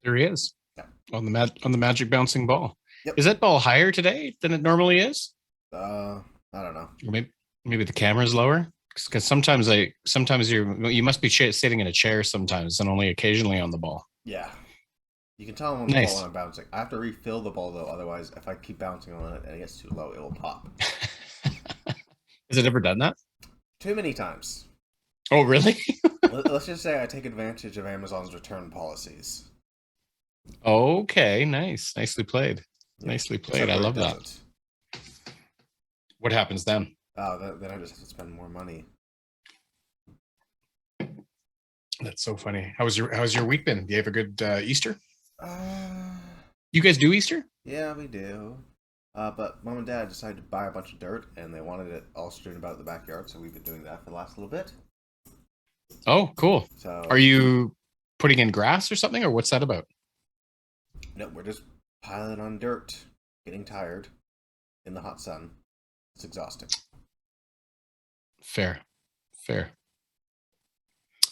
There he is Yeah. on the magic bouncing ball. Yep. Is that ball higher today than it normally is? I don't know. Or maybe the camera's lower. Because sometimes you must be sitting in a chair sometimes and only occasionally on the ball. Yeah. You can tell I'm on the ball when Nice. I'm bouncing. I have to refill the ball though, otherwise, if I keep bouncing on it and it gets too low, it will pop. Has it ever done that? Too many times. Oh, really? Let's just say I take advantage of Amazon's return policies. Okay, nice. Nicely played. Yep. Nicely played. Except I where it love that. doesn't. What happens then? Then I just have to spend more money. That's so funny. How's your week been? Do you have a good Easter? Uh, You guys do Easter? yeah, we do. But mom and dad decided to buy a bunch of dirt, and they wanted it all strewn about the backyard, so we've been doing that for the last little bit. Oh, cool. Are So, you putting in grass or something, or what's that about? no, we're just piling on dirt, getting tired in the hot sun. It's exhausting. Fair, fair.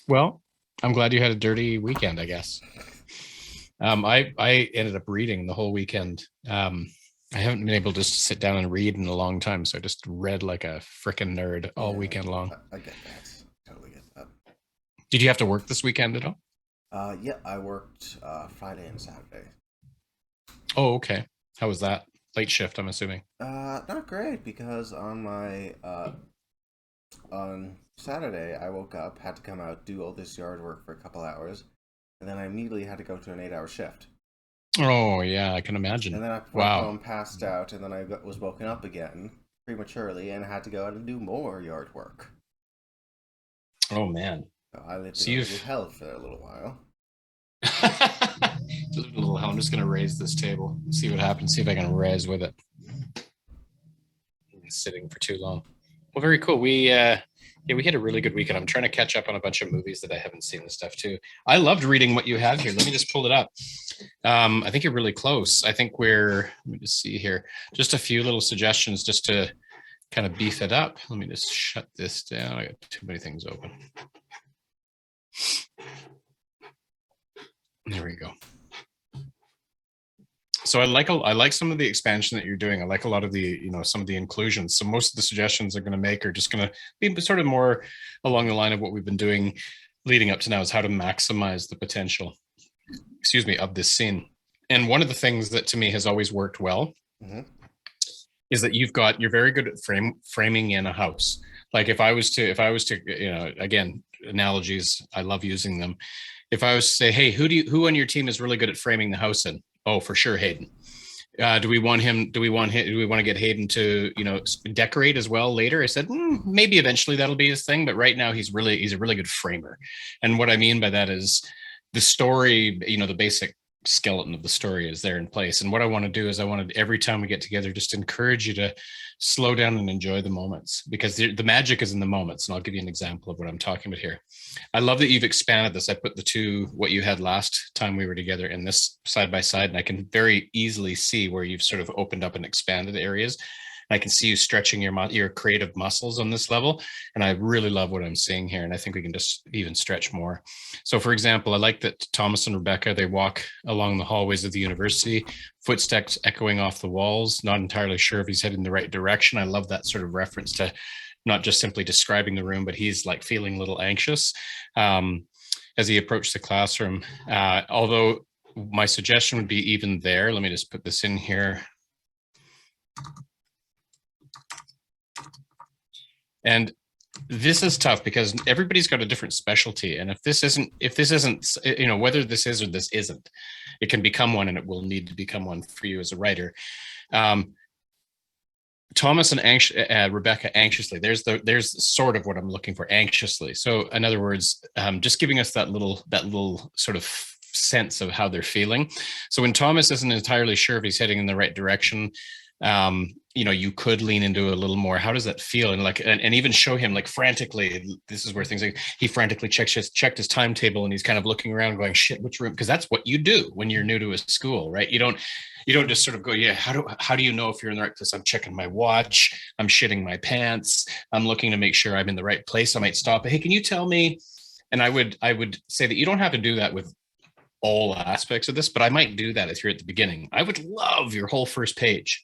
Well, I'm glad you had a dirty weekend, I guess. I ended up reading the whole weekend. I haven't been able to sit down and read in a long time, so I just read like a freaking nerd all Yeah, weekend long. I get that. Totally get that. Did you have to work this weekend at all? Yeah, I worked Friday and Saturday. Oh, okay. How was that? Late shift, I'm assuming. Not great because on Saturday I woke up, had to come out, do all this yard work for a couple hours, and then I immediately had to go to an 8 hour shift. Oh, yeah, I can And imagine. then I went Wow. home, passed out, and then was woken up again prematurely and had to go out and do more yard work. Oh, man. So I lived in So a you've little hell for a little while. just a little hell. I'm just going to raise this table, see what happens, see if I can rise with it. Sitting for too long. Well, very cool. We had a really good weekend. I'm trying to catch up on a bunch of movies that I haven't seen and stuff too. I loved reading what you had here. Let me just pull it up. I think you're really close. I think let me just see here. Just a few little suggestions just to kind of beef it up. Let me just shut this down. I got too many things open. There we go. So I like some of the expansion that you're doing. I like a lot of the some of the inclusions. So most of the suggestions I'm going to make are just going to be sort of more along the line of what we've been doing leading up to now, is how to maximize the potential, excuse me, of this scene. And one of the things that to me has always worked well Mm-hmm. is that you're very good at framing in a house. Like if I was to again, analogies, I love using them. If I was to say, hey, who on your team is really good at framing the house in? Oh, for sure, Hayden. Do we want to get Hayden to decorate as well later? I said maybe eventually that'll be his thing, but right now he's a really good framer. And what I mean by that is the story, the basic skeleton of the story is there in place. And what I want to do is I want to, every time we get together, just encourage you to slow down and enjoy the moments, because the magic is in the moments. And I'll give you an example of what I'm talking about here. I love that you've expanded this. I put the two, what you had last time we were together, in this side by side, and I can very easily see where you've sort of opened up and expanded areas. I can see you stretching your creative muscles on this level, and I really love what I'm seeing here. And I think we can just even stretch more. So, for example, I like that Thomas and Rebecca, they walk along the hallways of the university, footsteps echoing off the walls. Not entirely sure if he's heading the right direction. I love that sort of reference to not just simply describing the room, but he's like feeling a little anxious as he approached the classroom. Although my suggestion would be even there. Let me just put this in here. And this is tough because everybody's got a different specialty. And if this isn't, whether this is or this isn't, it can become one, and it will need to become one for you as a writer. Thomas and Rebecca anxiously. There's sort of what I'm looking for, anxiously. So in other words, just giving us that little sort of sense of how they're feeling. So when Thomas isn't entirely sure if he's heading in the right direction, you could lean into a little more. How does that feel? And even show him like frantically. This is where things like he frantically checked his timetable, and he's kind of looking around going, shit, which room? Because that's what you do when you're new to a school, right? You don't just sort of go, yeah, how do you know if you're in the right place? I'm checking my watch, I'm shitting my pants, I'm looking to make sure I'm in the right place. I might stop. Hey, can you tell me? And I would say that you don't have to do that with all aspects of this, but I might do that if you're at the beginning. I would love your whole first page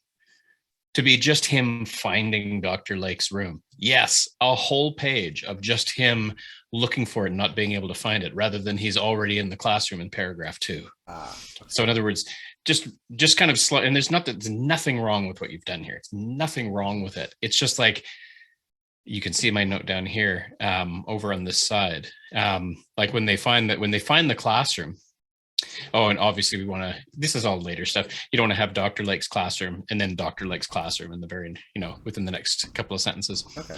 to be just him finding Dr. Lake's room. Yes, a whole page of just him looking for it and not being able to find it, rather than he's already in the classroom in paragraph 2. Okay. So in other words, just kind of slow. And there's nothing wrong with what you've done here. It's nothing wrong with it. It's just like, you can see my note down here, over on this side. Like when they find the classroom. Oh, and obviously this is all later stuff. You don't want to have Dr. Lake's classroom and then Dr. Lake's classroom in the very, within the next couple of sentences. Okay.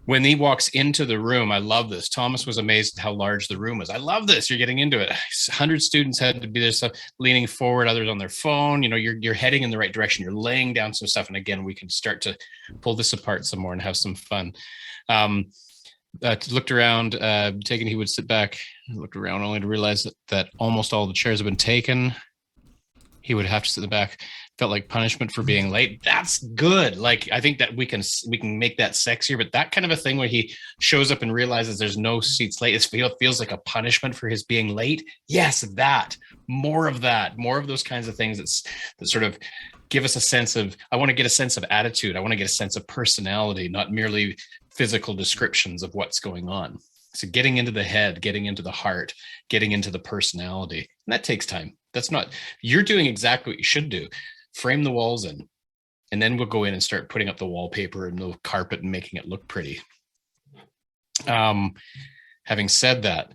When he walks into the room, I love this. Thomas was amazed at how large the room was. I love this. You're getting into it. 100 students had to be there, stuff, leaning forward, others on their phone. You're heading in the right direction. You're laying down some stuff. And again, we can start to pull this apart some more and have some fun. Looked around, taken, he would sit back, looked around only to realize that almost all the chairs have been taken. He would have to sit in the back. Felt like punishment for being late. That's good. Like, I think that we can make that sexier, but that kind of a thing where he shows up and realizes there's no seats late, it feels like a punishment for his being late. Yes, more of those kinds of things that sort of give us a sense of, I want to get a sense of attitude. I want to get a sense of personality, not merely physical descriptions of what's going on. So getting into the head, getting into the heart, getting into the personality. And that takes time. You're doing exactly what you should do. Frame the walls in, and then we'll go in and start putting up the wallpaper and the carpet and making it look pretty. Having said that,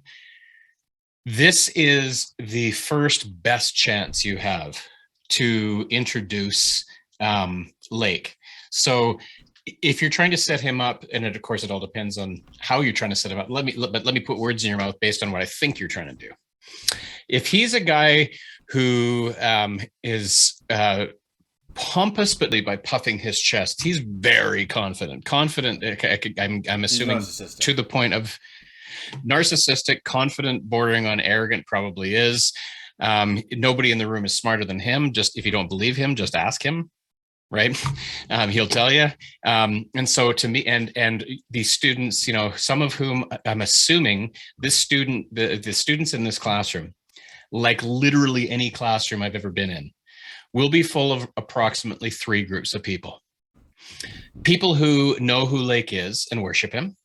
this is the first best chance you have to introduce Lake. So if you're trying to set him up, and of course it all depends on how you're trying to set him up, let me put words in your mouth based on what I think you're trying to do. If he's a guy who is pompous, but by puffing his chest, he's very confident. I'm assuming to the point of narcissistic, confident, bordering on arrogant, probably is. Nobody in the room is smarter than him. Just if you don't believe him, just ask him. Right. He'll tell you. And so to me, and these students, some of whom I'm assuming the students in this classroom, like literally any classroom I've ever been in, will be full of approximately 3 groups of people. People who know who Lake is and worship him.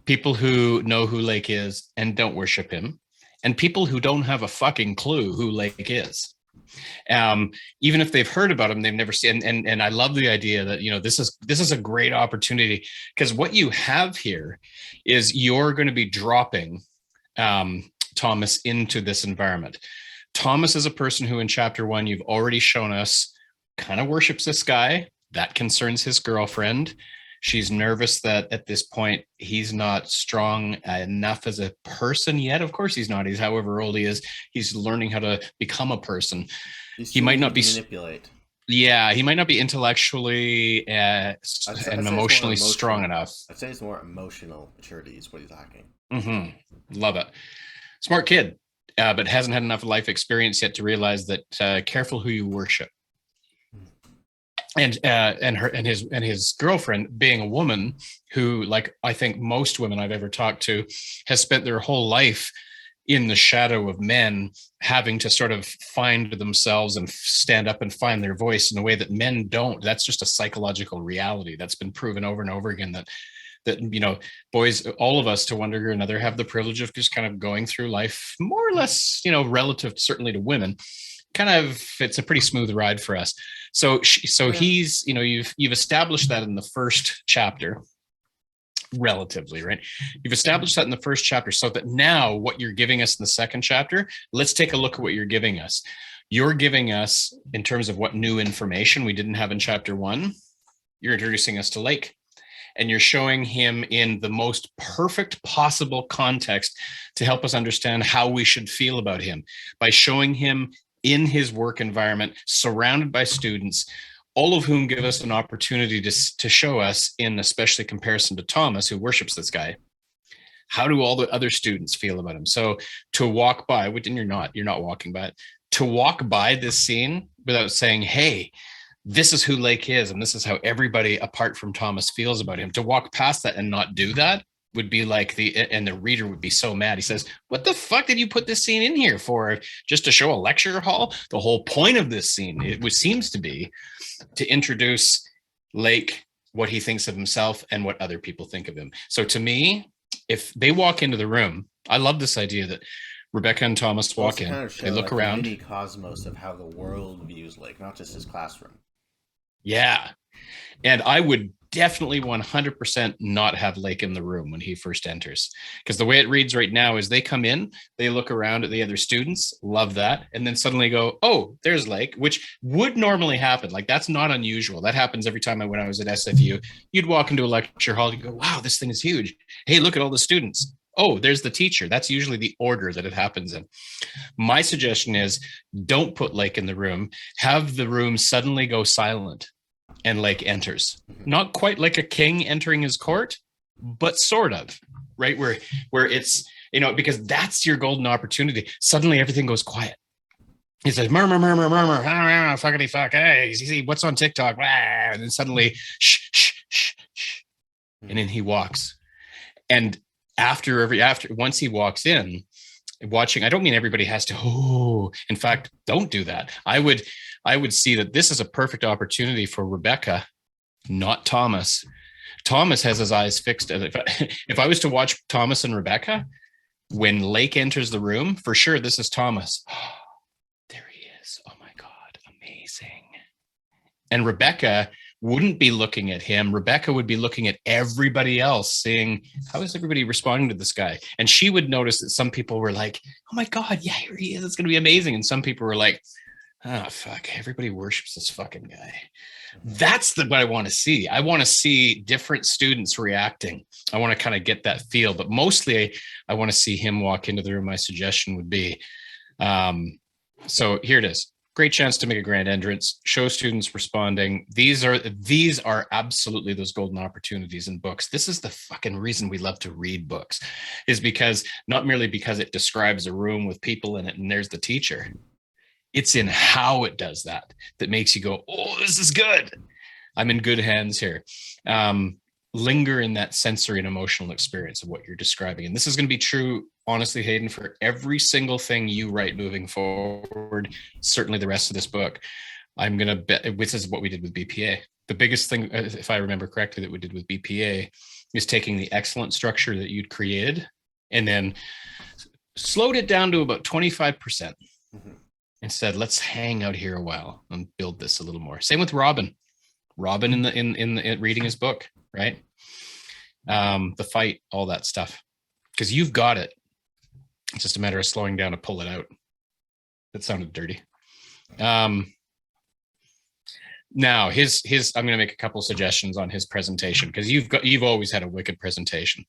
People who know who Lake is and don't worship him. And people who don't have a fucking clue who Lake is. Even if they've heard about him, they've never seen. And I love the idea that, this is a great opportunity, because what you have here is you're going to be dropping Thomas into this environment. Thomas is a person who in chapter 1, you've already shown us kind of worships this guy. That concerns his girlfriend. She's nervous that at this point he's not strong enough as a person yet. Of course he's not. He's however old he is. He's learning how to become a person. He might not be manipulate. Yeah, he might not be intellectually and emotionally strong enough. I'd say it's more emotional maturity is what he's lacking. Mm-hmm. Love it. Smart kid, but hasn't had enough life experience yet to realize that careful who you worship. And his girlfriend, being a woman who, like I think most women I've ever talked to, has spent their whole life in the shadow of men, having to sort of find themselves and stand up and find their voice in a way that men don't. That's just a psychological reality that's been proven over and over again, that boys, all of us to one degree or another, have the privilege of just kind of going through life more or less, relative certainly to women. It's a pretty smooth ride for us. So he's, you've established that in the first chapter, relatively, right? You've established that in the first chapter, so that now what you're giving us in the second chapter, let's take a look at what you're giving us. You're giving us, in terms of what new information we didn't have in chapter 1, you're introducing us to Lake. And you're showing him in the most perfect possible context to help us understand how we should feel about him, by showing him in his work environment, surrounded by students, all of whom give us an opportunity to show us, in especially comparison to Thomas, who worships this guy, how do all the other students feel about him? So to walk by, and you're not walking by it, to walk by this scene without saying, hey, this is who Lake is, and this is how everybody apart from Thomas feels about him, to walk past that and not do that, would be like and the reader would be so mad. He says, what the fuck did you put this scene in here for? Just to show a lecture hall? The whole point of this scene, seems to be to introduce Lake, what he thinks of himself and what other people think of him. So to me, if they walk into the room, I love this idea that Rebecca and Thomas walk in, Kind of they look around. The mini cosmos of how the world views Lake, not just his classroom. Yeah. And I would definitely 100% not have Lake in the room when he first enters, because the way it reads right now is they come in, they look around at the other students, love that, and then suddenly go, oh, there's Lake, which would normally happen. Like, that's not unusual. That happens every time when I was at SFU. You'd walk into a lecture hall, you go, wow, this thing is huge. Hey, look at all the students. Oh, there's the teacher. That's usually the order that it happens in. My suggestion is, don't put Lake in the room. Have the room suddenly go silent and Lake enters. Not quite like a king entering his court, but sort of, right? Where it's, because that's your golden opportunity. Suddenly everything goes quiet. He says, murmur, murmur, murmur, fuckity fuck, hey, you see what's on TikTok? And then suddenly, shh, shh, shh, shh. And then he walks. And once he walks in, watching, I don't mean everybody has to, in fact, don't do that. I would see that this is a perfect opportunity for Rebecca, not Thomas. Thomas has his eyes fixed. If I was to watch Thomas and Rebecca, when Lake enters the room, for sure, this is Thomas. Oh, there he is. Oh my God, amazing. And Rebecca wouldn't be looking at him. Rebecca would be looking at everybody else, saying, how is everybody responding to this guy? And she would notice that some people were like, oh my God, yeah, here he is. It's going to be amazing. And some people were like, oh, fuck, everybody worships this fucking guy. That's what I want to see. I want to see different students reacting. I want to kind of get that feel, but mostly I want to see him walk into the room. My suggestion would be, so here it is. Great chance to make a grand entrance, show students responding. These are absolutely those golden opportunities in books. This is the fucking reason we love to read books, is because not merely because it describes a room with people in it and there's the teacher. It's in how it does that makes you go, oh, this is good. I'm in good hands here. Linger in that sensory and emotional experience of what you're describing. And this is going to be true, honestly, Hayden, for every single thing you write moving forward, certainly the rest of this book. I'm going to bet, this is what we did with BPA. The biggest thing, if I remember correctly, that we did with BPA is taking the excellent structure that you'd created and then slowed it down to about 25%. And said, let's hang out here a while and build this a little more. Same with Robin in reading his book, right? The fight, all that stuff, because you've got it. It's just a matter of slowing down to pull it out. That sounded dirty. Now his I'm going to make a couple suggestions on his presentation, because you've always had a wicked presentation.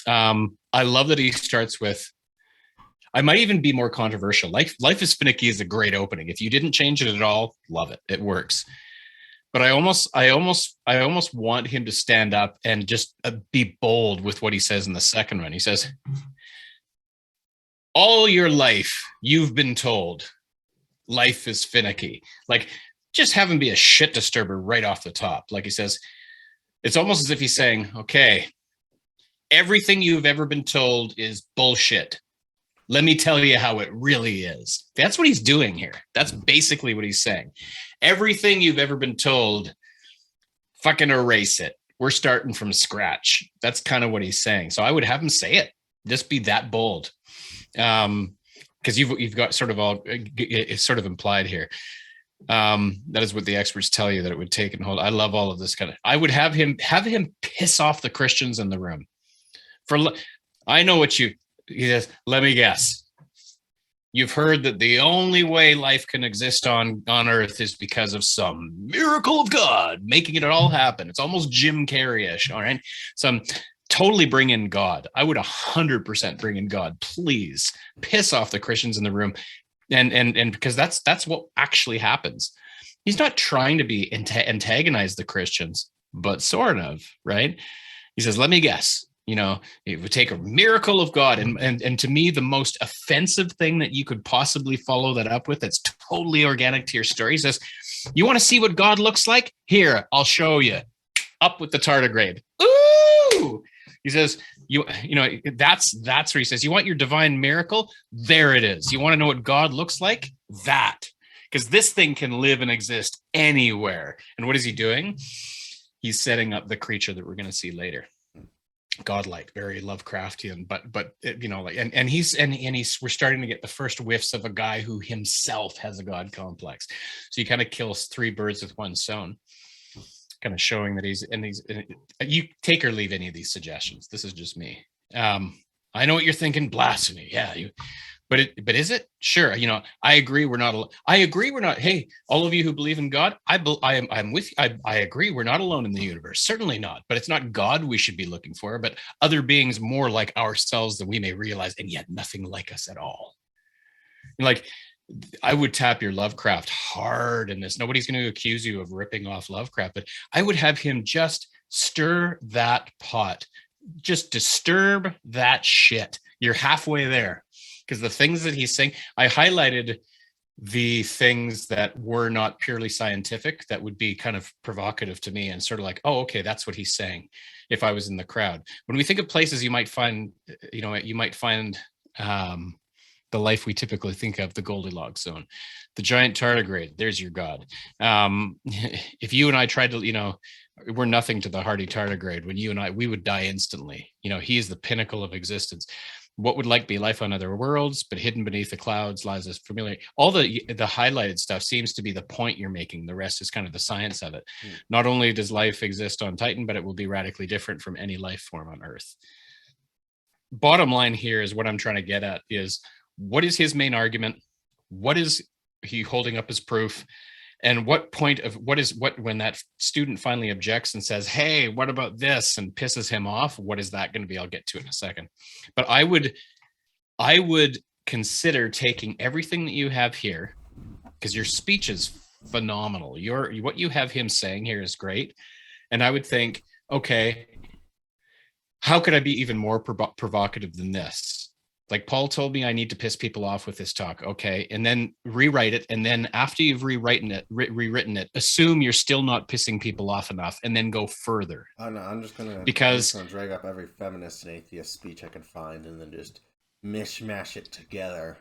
I love that he starts with, I might even be more controversial. Life is Finicky is a great opening. If you didn't change it at all, love it. It works. But I almost want him to stand up and just be bold with what he says in the second one. He says, all your life, you've been told life is finicky. Like, just have him be a shit disturber right off the top. Like he says, it's almost as if he's saying, okay, everything you've ever been told is bullshit. Let me tell you how it really is. That's what he's doing here. That's basically what he's saying. Everything you've ever been told, fucking erase it. We're starting from scratch. That's kind of what he's saying. So I would have him say it. Just be that bold. Because you've got sort of all, it's sort of implied here. That is what the experts tell you that it would take and hold. I love all of this kind of. I would have him piss off the Christians in the room. I know what he says. Let me guess. You've heard that the only way life can exist on Earth is because of some miracle of God making it all happen. It's almost Jim Carrey-ish, all right? So totally bring in God. I would 100% bring in God. Please piss off the Christians in the room, and because that's what actually happens. He's not trying to be antagonize the Christians, but sort of, right? He says, "Let me guess. You know, it would take a miracle of God." And to me, the most offensive thing that you could possibly follow that up with, that's totally organic to your story. He says, you want to see what God looks like? Here, I'll show you. Up with the tardigrade. Ooh! He says, that's where he says, you want your divine miracle? There it is. You want to know what God looks like? That. Because this thing can live and exist anywhere. And what is he doing? He's setting up the creature that we're going to see later. Godlike, very Lovecraftian, but we're starting to get the first whiffs of a guy who himself has a God complex. So you kind of kill three birds with one stone, kind of showing that you take or leave any of these suggestions. This is just me. I know what you're thinking, blasphemy. Yeah, but is it? Sure. I agree. We're not. Hey, all of you who believe in God, I'm with you. I agree. We're not alone in the universe. Certainly not. But it's not God we should be looking for, but other beings more like ourselves than we may realize, and yet nothing like us at all. Like, I would tap your Lovecraft hard in this. Nobody's going to accuse you of ripping off Lovecraft, but I would have him just stir that pot, just disturb that shit. You're halfway there. Because the things that he's saying, I highlighted the things that were not purely scientific that would be kind of provocative to me and sort of like, oh, okay, that's what he's saying if I was in the crowd. When we think of places you might find the life we typically think of, the Goldilocks zone, the giant tardigrade, there's your God. If you and I tried to, we're nothing to the hardy tardigrade. When you and I, we would die instantly. He is the pinnacle of existence. What would be life on other worlds, but hidden beneath the clouds lies as familiar. All the highlighted stuff seems to be the point you're making. The rest is kind of the science of it. Not only does life exist on Titan, but it will be radically different from any life form on Earth. Bottom line here is what I'm trying to get at is, what is his main argument? What is he holding up as proof? And what point of when that student finally objects and says, hey, what about this, and pisses him off, what is that going to be? I'll get to it in a second. But I would consider taking everything that you have here, because your speech is phenomenal. What you have him saying here is great. And I would think, okay, how could I be even more provocative than this? Like, Paul told me I need to piss people off with this talk. Okay. And then rewrite it. And then after you've rewritten it, assume you're still not pissing people off enough, and then go further. Oh no, I'm just gonna drag up every feminist and atheist speech I can find and then just mishmash it together.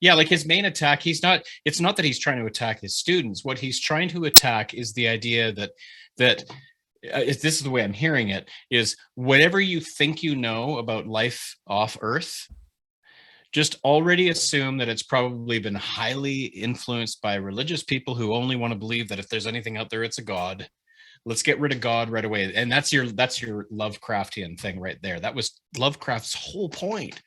Yeah, like his main attack, it's not that he's trying to attack his students. What he's trying to attack is the idea that this is the way I'm hearing it, is whatever you think you know about life off Earth, just already assume that it's probably been highly influenced by religious people who only want to believe that if there's anything out there, it's a God. Let's get rid of God right away. And that's your Lovecraftian thing right there. That was Lovecraft's whole point,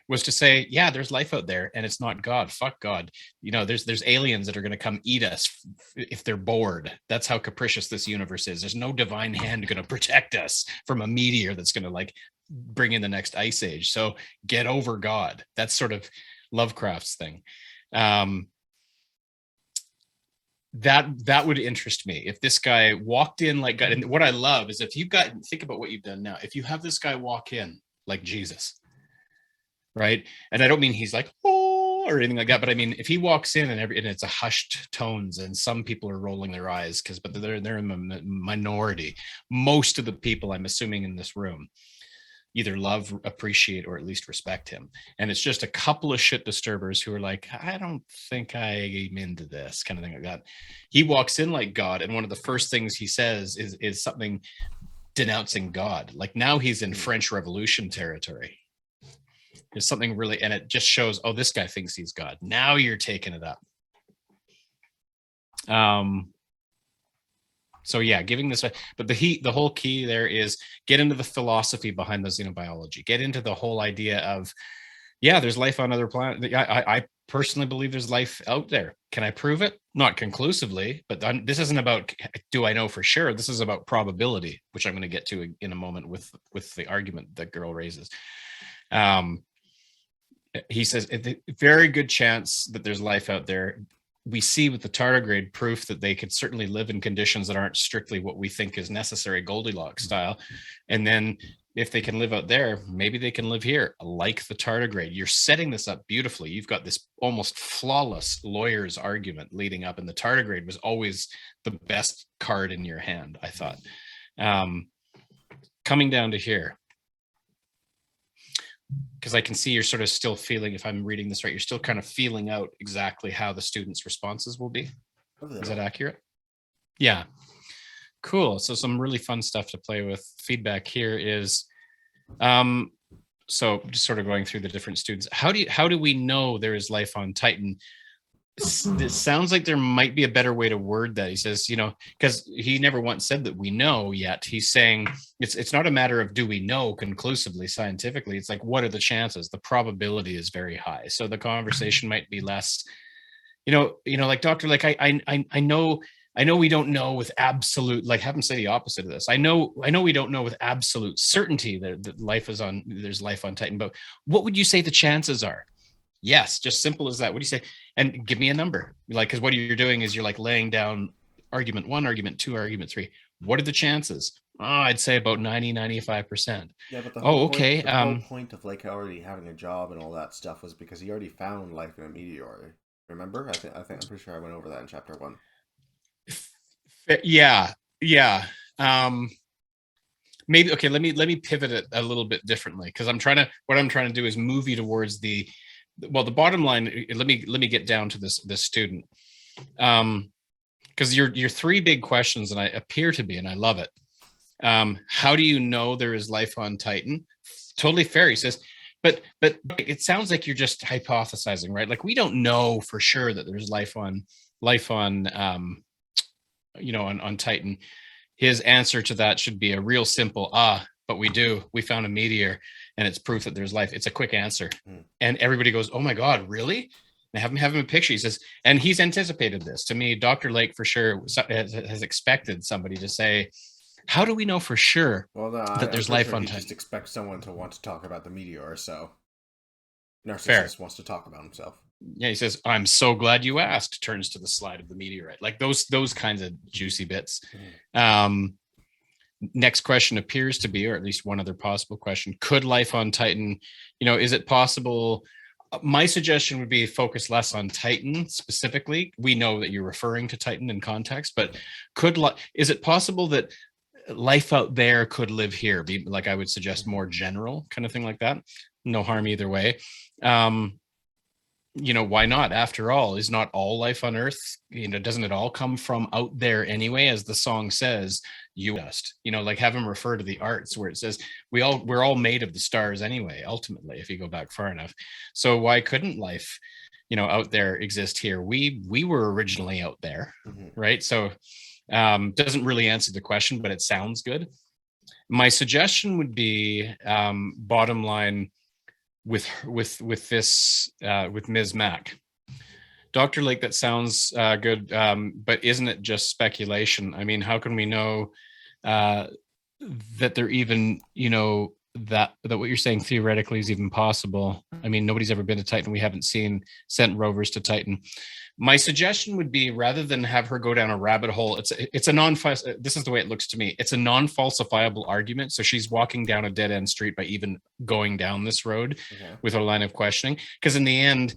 was to say, yeah, there's life out there and it's not God. Fuck God. There's aliens that are going to come eat us if they're bored. That's how capricious this universe is. There's no divine hand going to protect us from a meteor that's going to bring in the next ice age. So get over God. That's sort of Lovecraft's thing. That would interest me if this guy walked in like God. And what I love is, think about what you've done now. If you have this guy walk in like Jesus, right? And I don't mean he's like, oh, or anything like that, but I mean, if he walks in and it's a hushed tones and some people are rolling their eyes but they're in the minority. Most of the people, I'm assuming, in this room either love, appreciate, or at least respect him. And it's just a couple of shit disturbers who are like, I don't think I'm into this kind of thing like that. He walks in like God, and one of the first things he says is something denouncing God. Like, now he's in French Revolution territory. There's something really, and it just shows, oh, this guy thinks he's God. Now you're taking it up. So yeah, giving this, but the whole key there is get into the philosophy behind the xenobiology. Get into the whole idea of, yeah, there's life on other planets. I personally believe there's life out there. Can I prove it? Not conclusively, but this isn't about, do I know for sure? This is about probability, which I'm going to get to in a moment with the argument that girl raises. He says, a very good chance that there's life out there. We see with the tardigrade proof that they could certainly live in conditions that aren't strictly what we think is necessary, Goldilocks style. And then if they can live out there, maybe they can live here, like the tardigrade. You're setting this up beautifully. You've got this almost flawless lawyer's argument leading up, and the tardigrade was always the best card in your hand, I thought. coming down to here, because I can see you're sort of still feeling, if I'm reading this right, you're still kind of feeling out exactly how the students' responses will be. Is that accurate? Yeah. Cool. So some really fun stuff to play with. Feedback here is, so just sort of going through the different students. How do we know there is life on Titan? It sounds like there might be a better way to word that. He says, because he never once said that we know yet. He's saying it's not a matter of do we know conclusively scientifically. It's like, what are the chances? The probability is very high. So the conversation might be less, like doctor, like I know we don't know with absolute, like have him say the opposite of this. I know we don't know with absolute certainty that there's life on Titan, but what would you say the chances are? Yes, just simple as that. What do you say? And give me a number. Like, because what you're doing is you're like laying down argument 1, argument 2, argument 3. What are the chances? I'd say about 90-95%. Yeah, but the whole point of like already having a job and all that stuff was because he already found life in a meteor. Remember? I think I'm pretty sure I went over that in chapter 1. Yeah. Maybe okay. Let me pivot it a little bit differently, because what I'm trying to do is move you towards the bottom line. Let me get down to this student, because your 3 big questions, and I appear to be, and I love it. How do you know there is life on Titan? Totally fair. He says, but it sounds like you're just hypothesizing, right? Like we don't know for sure that there's life on on Titan. His answer to that should be a real simple, but we found a meteor and it's proof that there's life. It's a quick answer. And everybody goes, oh my God, really? And have him a picture. He says, and he's anticipated this. To me, Dr. Lake for sure has expected somebody to say, how do we know for sure that there's life on Titan? Just expect someone to want to talk about the meteor, so Narcissus wants to talk about himself. Yeah, he says, I'm so glad you asked, turns to the slide of the meteorite. Like those kinds of juicy bits. Next question appears to be, or at least one other possible question, could life on Titan, is it possible? My suggestion would be focus less on Titan specifically. We know that you're referring to Titan in context, but is it possible that life out there could live here? Be like, I would suggest more general kind of thing like that. No harm either way. Why not? After all, is not all life on Earth, doesn't it all come from out there anyway? As the song says, you dust, like have him refer to the arts where it says we're all made of the stars anyway, ultimately, if you go back far enough. So why couldn't life, out there exist here? We were originally out there, right? So doesn't really answer the question, but it sounds good. My suggestion would be, bottom line, with Ms. Mack. Dr. Lake, that sounds good, but isn't it just speculation? I mean, how can we know that they're even, that what you're saying theoretically is even possible? I mean, nobody's ever been to Titan. We haven't sent rovers to Titan. My suggestion would be, rather than have her go down a rabbit hole, this is the way it looks to me. It's a non-falsifiable argument. So she's walking down a dead end street by even going down this road with her line of questioning. Because in the end,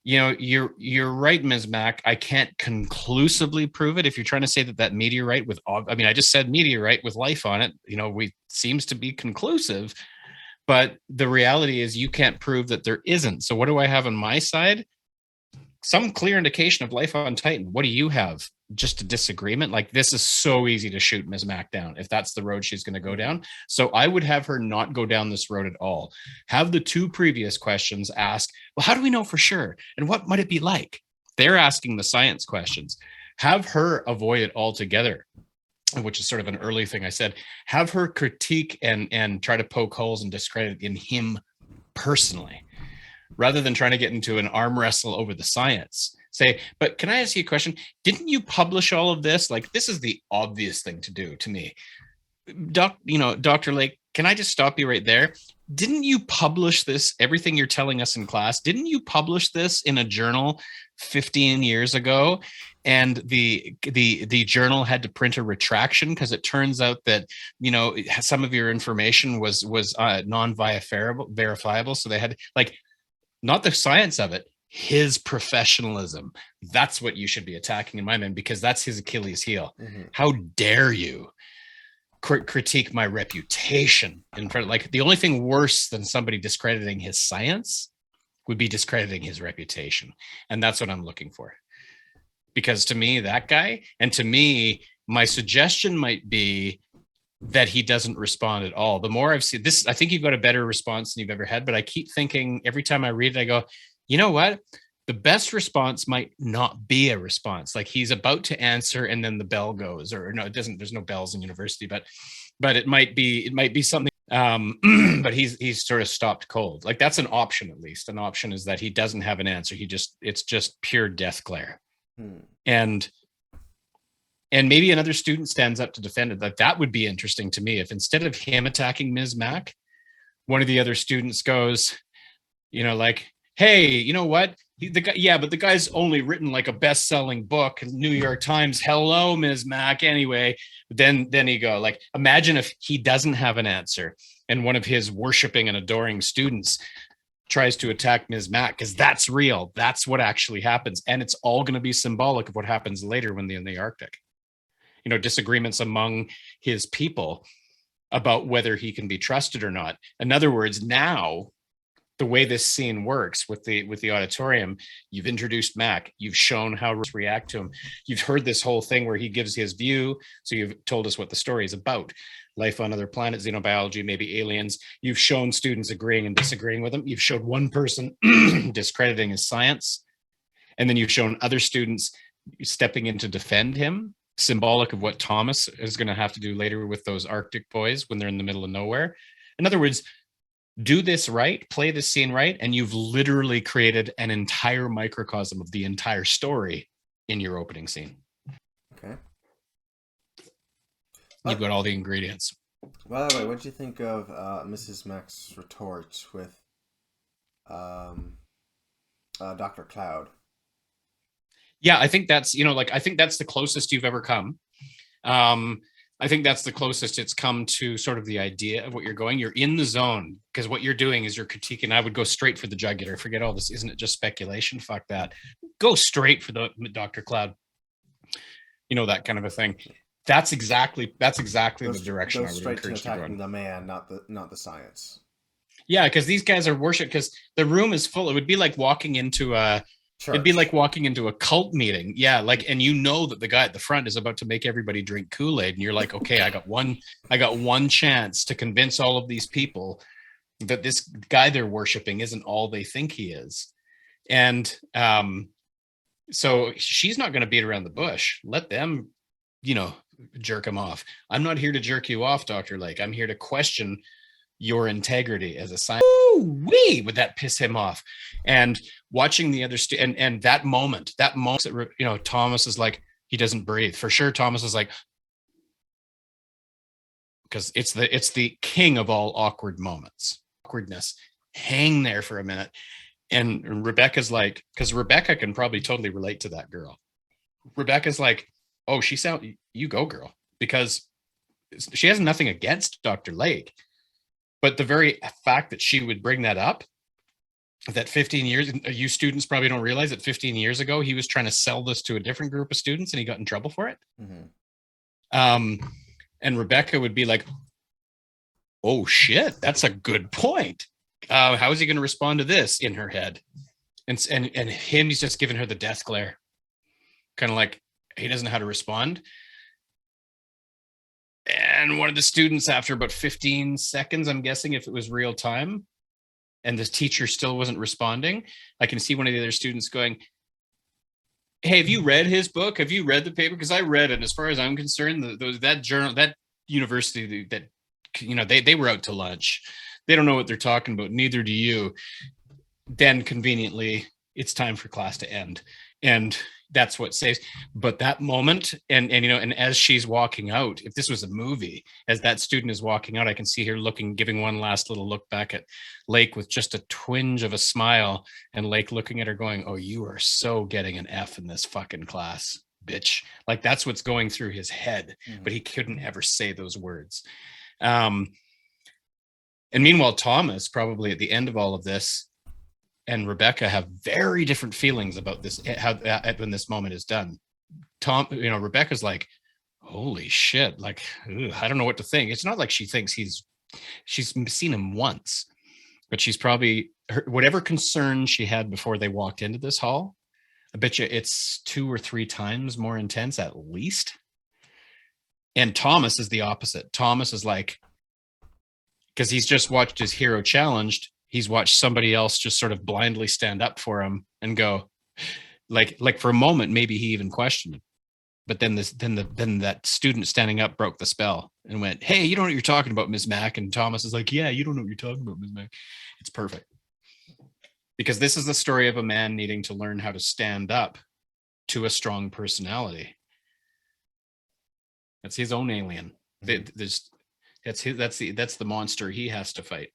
you're right, Ms. Mack. I can't conclusively prove it. If you're trying to say that meteorite I just said meteorite with life on it, seems to be conclusive, but the reality is you can't prove that there isn't. So what do I have on my side? Some clear indication of life on Titan. What do you have? Just a disagreement? Like, this is so easy to shoot Ms. Mack down if that's the road she's going to go down. So I would have her not go down this road at all. Have the 2 previous questions ask, well, how do we know for sure? And what might it be like? They're asking the science questions. Have her avoid it altogether, which is sort of an early thing I said. Have her critique and try to poke holes and discredit in him personally, rather than trying to get into an arm wrestle over the science. Say, but can I ask you a question? Didn't you publish all of this? Like, this is the obvious thing to do to me. Dr. Lake, can I just stop you right there? Didn't you publish this, everything you're telling us in class? Didn't you publish this in a journal 15 years ago? And the journal had to print a retraction because it turns out that, some of your information was non-verifiable. So they had, not the science of it, his professionalism. That's what you should be attacking in my mind, because that's his Achilles heel. How dare you critique my reputation in front of, like, the only thing worse than somebody discrediting his science would be discrediting his reputation. And that's what I'm looking for. Because to me, that guy, and to me, my suggestion might be that he doesn't respond at all. The more I've seen this, I think you've got a better response than you've ever had, but I keep thinking every time I read it, I go, you know what? The best response might not be a response. Like, he's about to answer and then the bell goes, or no, it doesn't, there's no bells in university, but it might be something. But he's sort of stopped cold. Like, that's an option. At least an option is that he doesn't have an answer. It's just pure death glare. And maybe another student stands up to defend it. Like, that would be interesting to me if instead of him attacking Ms. Mack, one of the other students goes, like, hey, you know what? The guy, yeah, but the guy's only written like a best-selling book, New York Times. Hello, Ms. Mack. Anyway, then he go, like, imagine if he doesn't have an answer and one of his worshiping and adoring students tries to attack Ms. Mack, because that's real. That's what actually happens. And it's all going to be symbolic of what happens later when they're in the Arctic. Disagreements among his people about whether he can be trusted or not. In other words, now the way this scene works with the auditorium, you've introduced Mac, you've shown how to react to him, you've heard this whole thing where he gives his view, so you've told us what the story is about: life on other planets, xenobiology, maybe aliens. You've shown students agreeing and disagreeing with him. You've showed one person discrediting his science, and then you've shown other students stepping in to defend him, symbolic of what Thomas is going to have to do later with those Arctic boys when they're in the middle of nowhere. In other words, do this right, play this scene right, and you've literally created an entire microcosm of the entire story in your opening scene. Okay. You've got all the ingredients. By the way, what do you think of Mrs. Mack's retort with Dr. Cloud? Yeah, I think that's, I think that's the closest you've ever come. I think that's the closest it's come to sort of the idea of what you're going. You're in the zone, because what you're doing is you're critiquing. I would go straight for the jugular. Forget all this. Isn't it just speculation? Fuck that. Go straight for the Dr. Cloud. That kind of a thing. That's exactly the direction I would encourage to go in. The man, not the science. Yeah, because these guys are worship. Because the room is full. It would be like walking into a. Church. It'd be like walking into a cult meeting. Yeah, like, and that the guy at the front is about to make everybody drink Kool-Aid, and you're like, okay, I got one chance to convince all of these people that this guy they're worshiping isn't all they think he is. And so she's not going to beat around the bush. Let them, jerk him off. I'm not here to jerk you off, Dr. Lake. I'm here to question your integrity as a scientist. Would that piss him off? And watching the other and that moment, Thomas is like, he doesn't breathe for sure. Thomas is like, because it's the king of all awkward moments, awkwardness. Hang there for a minute. And Rebecca's like, because Rebecca can probably totally relate to that girl. Rebecca's like, oh, you go, girl, because she has nothing against Dr. Lake. But the very fact that she would bring that up, that 15 years, you students probably don't realize that 15 years ago, he was trying to sell this to a different group of students and he got in trouble for it. Mm-hmm. And Rebecca would be like, oh shit, that's a good point. How is he going to respond to this in her head? And him, he's just giving her the death glare. Kind of like, he doesn't know how to respond. And one of the students, after about 15 seconds, I'm guessing if it was real time, and the teacher still wasn't responding, I can see one of the other students going, hey, have you read his book? Have you read the paper? Because I read it. As far as I'm concerned, that journal, that university, that, they were out to lunch. They don't know what they're talking about. Neither do you. Then conveniently, it's time for class to end. And that's what saves. But that moment, and as she's walking out, if this was a movie, as that student is walking out, I can see her giving one last little look back at Lake with just a twinge of a smile, and Lake looking at her going, oh, you are so getting an F in this fucking class, bitch. Like, that's what's going through his head, but he couldn't ever say those words. And meanwhile, Thomas, probably at the end of all of this, and Rebecca have very different feelings about this, when this moment is done. Rebecca's like, holy shit. Like, ugh, I don't know what to think. It's not like she thinks she's seen him once, but she's probably whatever concern she had before they walked into this hall. I bet you it's 2 or 3 times more intense at least. And Thomas is the opposite. Thomas is like, because he's just watched his hero challenged. He's watched somebody else just sort of blindly stand up for him and go, like for a moment, maybe he even questioned him. But then then that student standing up broke the spell and went, "Hey, you don't know what you're talking about, Ms. Mack." And Thomas is like, "Yeah, you don't know what you're talking about, Ms. Mack." It's perfect. Because this is the story of a man needing to learn how to stand up to a strong personality. That's his own alien. That's the monster he has to fight.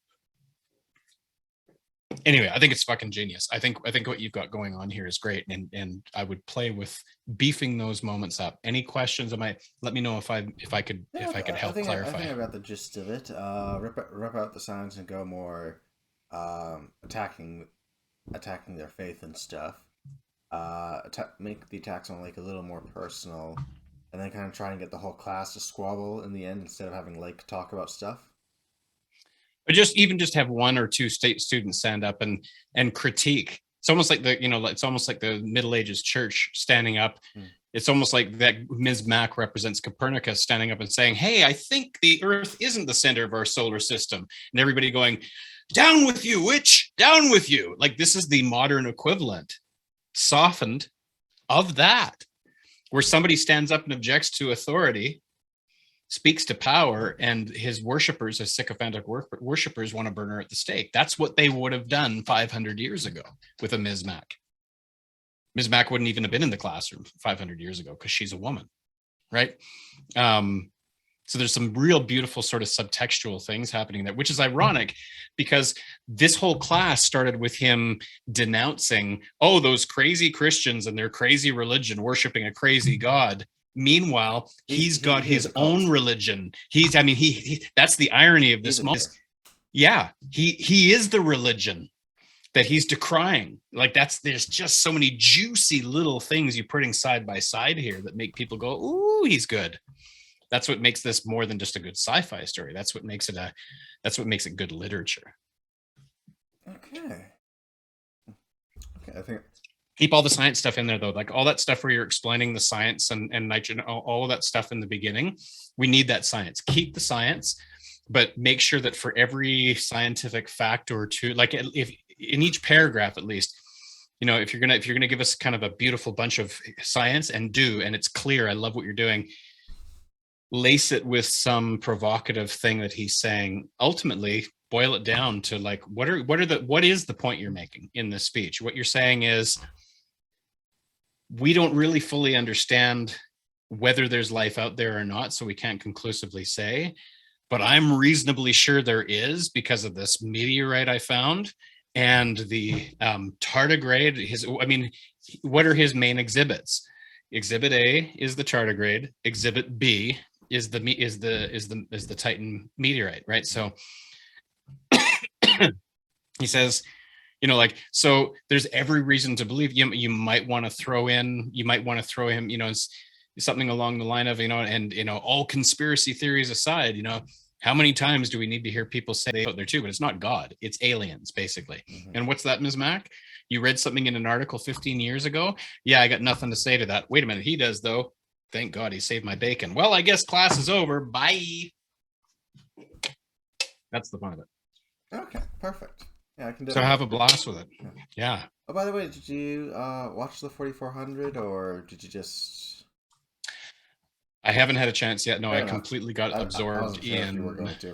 Anyway, I think it's fucking genius. I think what you've got going on here is great, and I would play with beefing those moments up. Any questions? Let me know if I could help clarify. I think I got the gist of it. Rip out the signs and go more attacking their faith and stuff. Make the attacks on Lake a little more personal, and then kind of try and get the whole class to squabble in the end instead of having Lake talk about stuff. But just have 1 or 2 state students stand up and critique. It's almost like it's almost like the Middle Ages church standing up. It's almost like that Ms. Mack represents Copernicus standing up and saying, "Hey, I think the Earth isn't the center of our solar system," and everybody going, "Down with you, witch! Down with you!" Like, this is the modern equivalent, softened, of that, where somebody stands up and objects to authority, speaks to power, and his worshippers, his sycophantic worshippers, want to burn her at the stake. That's what they would have done 500 years ago with a Ms. Mack. Ms. Mack wouldn't even have been in the classroom 500 years ago because she's a woman, right? So there's some real beautiful sort of subtextual things happening there, which is ironic because this whole class started with him denouncing, oh, those crazy Christians and their crazy religion, worshiping a crazy God. Meanwhile, he's got his own religion. That's the irony of this moment. Yeah, he is the religion that he's decrying. Like, there's just so many juicy little things you're putting side by side here that make people go, "Ooh, he's good." That's what makes this more than just a good sci-fi story. That's what makes it good literature. Okay, I think keep all the science stuff in there, though, like all that stuff where you're explaining the science and nitrogen, all of that stuff in the beginning. We need that science. Keep the science, but make sure that for every scientific fact or two, like if in each paragraph at least, if you're gonna give us kind of a beautiful bunch of science and it's clear, I love what you're doing, lace it with some provocative thing that he's saying. Ultimately, boil it down to like, what is the point you're making in this speech? What you're saying is, we don't really fully understand whether there's life out there or not, so we can't conclusively say, but I'm reasonably sure there is because of this meteorite I found and the tardigrade. What are his main exhibits? Exhibit A is the tardigrade. Exhibit B is the Titan meteorite, right? So he says, so there's every reason to believe you might want to throw him, something along the line of, and all conspiracy theories aside, how many times do we need to hear people say they out there too, but it's not God, it's aliens, basically. Mm-hmm. And what's that, Ms. Mack? You read something in an article 15 years ago? Yeah, I got nothing to say to that. Wait a minute, he does though. Thank God he saved my bacon. Well, I guess class is over. Bye. That's the fun of it. Okay, perfect. Yeah, I can do. So have a blast with it. Yeah. Oh, by the way, did you watch the 4400 or did you just? I haven't had a chance yet. No, I completely got absorbed in. You were going to.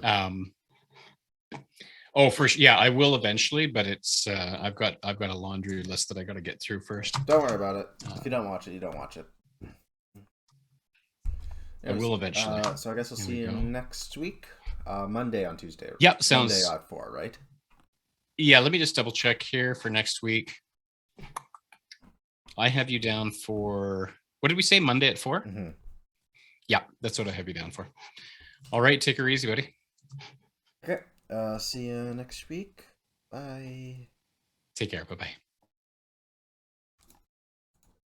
Oh, yeah, I will eventually, but it's I've got a laundry list that I got to get through first. Don't worry about it. If you don't watch it, you don't watch it. Anyways, I will eventually. So I guess we'll see you next week. Monday on Tuesday. Yep, sounds. Monday at 4, right? Yeah, let me just double check here for next week. I have you down for, what did we say, Monday at 4? Mm-hmm. Yeah, that's what I have you down for. All right, take her easy, buddy. Okay, see you next week. Bye. Take care, bye-bye.